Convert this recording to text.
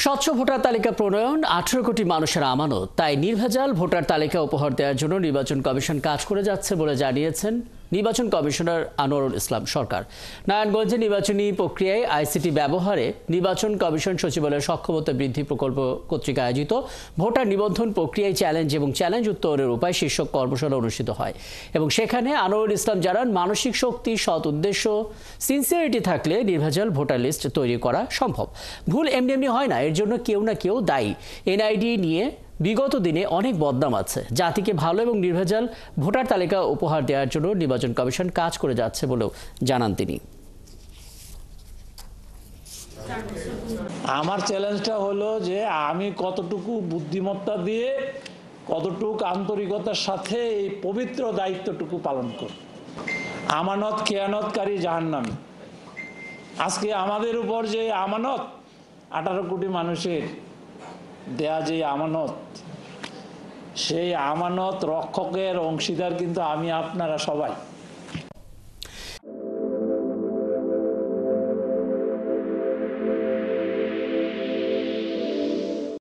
স্বচ্ছ ভোটার তালিকা প্রণয়ন 18 কোটি মানুষের আমানত, তাই নির্ভেজাল ভোটার তালিকা উপহার দেওয়ার জন্য নির্বাচন কমিশন কাজ করে যাচ্ছে বলে জানিয়েছেন নির্বাচন কমিশনার আনোয়ারুল ইসলাম সরকার। নারায়ণগঞ্জে নির্বাচনী প্রক্রিয়ায় আইসিটি ব্যবহারে নির্বাচন কমিশন সচিবালয়ের সক্ষমতা বৃদ্ধি প্রকল্প কর্তৃক আয়োজিত ভোটার নিবন্ধন প্রক্রিয়ায় চ্যালেঞ্জ এবং চ্যালেঞ্জ উত্তরের উপায় শীর্ষক কর্মশালা অনুষ্ঠিত হয় এবং সেখানে আনোয়ারুল ইসলাম জানান, মানসিক শক্তি, সৎ উদ্দেশ্য, সিনসিয়ারিটি থাকলে নির্ভেজাল ভোটার লিস্ট তৈরি করা সম্ভব। ভুল এমনি এমনি হয় না, এর জন্য কেউ না কেউ দায়ী। এনআইডি নিয়ে বিগত দিনে অনেক বদনাম আছে। জাতিকে ভালো এবং নির্ভেজাল ভোটার তালিকা উপহার দেওয়ার জন্য নির্বাচন কমিশন কাজ করে যাচ্ছে বলেও জানান তিনি। আমার চ্যালেঞ্জটা হলো যে আমি কতটুকু বুদ্ধিমত্তা দিয়ে, কতটুকু আন্তরিকতার সাথে এই পবিত্র দায়িত্বটুকু পালন করব। আমানত খেয়ানতকারী জাহান্নামী। আজকে আমাদের উপর যে আমানত, 18 কোটি মানুষের দেয়া যে আমানত, সেই আমানত রক্ষকের অংশীদার কিন্তু আমি আপনারা সবাই।